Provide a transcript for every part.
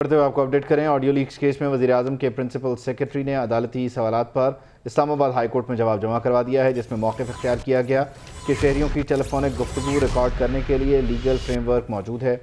बढ़ते हुए आपको अपडेट करें। ऑडियो लीक्स केस में वज़ीर-ए-आज़म के प्रिंसिपल सेक्रेटरी ने अदालती सवालात पर इस्लामाबाद हाई कोर्ट में जवाब जमा करवा दिया है, जिसमें मौक़िफ़ इख्तियार किया गया कि शहरियों की टेलीफोनिक गुफ्तगू रिकॉर्ड करने के लिए लीगल फ्रेमवर्क मौजूद है।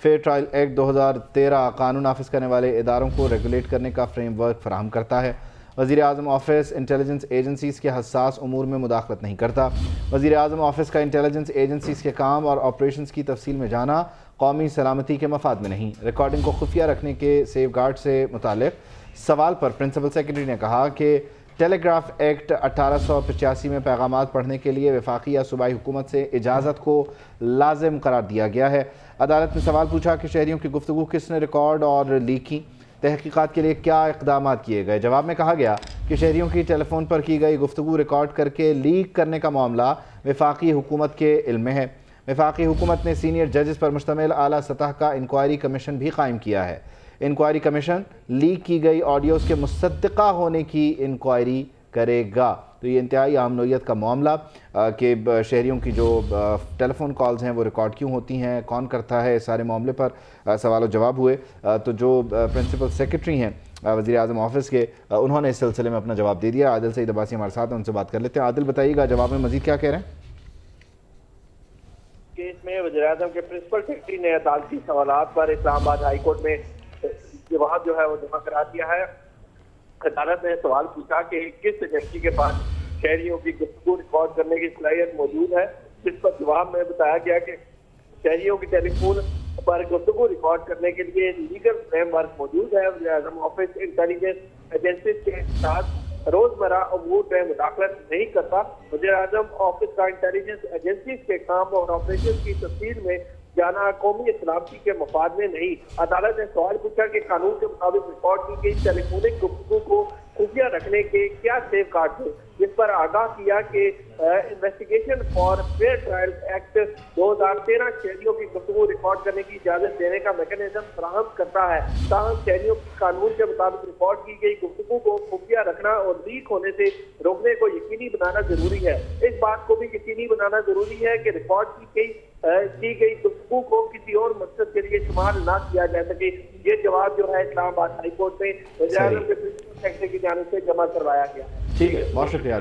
फेयर ट्रायल एक्ट 2013 कानून नाफिज करने वाले इदारों को रेगुलेट करने का फ्रेमवर्क फराहम करता है। वज़ीर-ए-आज़म ऑफिस इंटेलिजेंस एजेंसीज़ के हसास उमूर में मुदाखलत नहीं करता। वज़ीर-ए-आज़म ऑफिस का इंटेलिजेंस एजेंसीज़ के काम और ऑपरेशंस की तफसील में जाना कौमी सलामती के मफाद में नहीं। रिकॉर्डिंग को खुफिया रखने के सेफ गार्ड से मुतालिक सवाल पर प्रिंसिपल सेक्रेटरी ने कहा कि टेलीग्राफ एक्ट 1885 में पैगामात पढ़ने के लिए वफाकी या सूबाई हुकूमत से इजाज़त को लाजिम करार दिया गया है। अदालत ने सवाल पूछा कि शहरियों की गुफ्तगू किसने रिकॉर्ड और लीक की, तहकीकात के लिए क्या इक़दाम किए गए। जवाब में कहा गया कि शहरियों की टेलीफोन पर की गई गुफ्तगू रिकॉर्ड करके लीक करने का मामला वफाकी हुकूमत के इल्म में है। वफाकी हुकूमत ने सीनियर जजेस पर मुश्तमिल आला सतह का इंक्वायरी कमीशन भी कायम किया है। इंक्वायरी कमीशन लीक की गई ऑडियोज़ के मुसद्दिक़ा होने की इंक्वायरी करेगा। तो ये इंतहाई अहम नौइयत का मामला कि शहरियों की जो टेलीफोन कॉल्स हैं वो रिकॉर्ड क्यों होती हैं, कौन करता है, इस सारे मामले पर सवाल जवाब हुए। तो जो प्रिंसिपल सेक्रेटरी हैं वज़ीर-ए-आज़म ऑफिस के, उन्होंने इस सिलसिले में अपना जवाब दे दिया। आदिल सईद अब्बासी हमारे साथ हैं, उनसे बात कर लेते हैं। आदिल, बताइएगा जवाब में मज़ीद क्या कह रहे हैं? केस में वज़ीर-ए-आज़म के प्रिंसिपल सेक्रेटरी ने अदालती सवालात पर इस्लामाबाद हाई कोर्ट में जवाब जो है वो जमा करा दिया है। अदालत ने सवाल पूछा कि किस एजेंसी के पास शहरियों की गुफ्तगू रिकॉर्ड करने की सलाहियत मौजूद है, जिस पर जवाब में बताया गया कि शहरियों की टेलीफोन पर गुफ्तगू रिकॉर्ड करने के लिए लीगल फ्रेमवर्क मौजूद है। वज़ीर-ए-आज़म ऑफिस इंटेलिजेंस एजेंसी के साथ रोजमर्रा अमूर में मुदाखलत नहीं करता। वज़ीर-ए-आज़म ऑफिस का इंटेलिजेंस एजेंसी के काम और ऑपरेशन की तफसील में जाना कौमी सलामती के मफाद में नहीं। अदालत ने सवाल पूछा कि कानून के मुताबिक रिकॉर्ड की गई टेलीफोनिक गुफ्तगू को खुफिया रखने के क्या सेफ गार्ड थे, जिस पर आगाह किया कि investigation for fair trial act 2013 शहरियों की गुफ्तगू रिकॉर्ड करने की इजाजत देने का मैकेनिज्म फराहम करता है। ताहम शहरियों की कानून के मुताबिक रिकॉर्ड की गई गुफ्तगू को खुफिया रखना और लीक होने से रोकने को यकीनी बनाना जरूरी है। इस बात को भी यकीनी बनाना जरूरी है कि रिकॉर्ड की गई गुफ्तगू को किसी और मकसद के लिए इस्तेमाल ना किया जा सके। ये जवाब जो है इस्लामाबाद हाई कोर्ट में वज़ीर-ए-आज़म के प्रिंसिपल सेक्रेटरी की जानिब से जमा करवाया गया। ठीक है, बहुत शुक्रिया।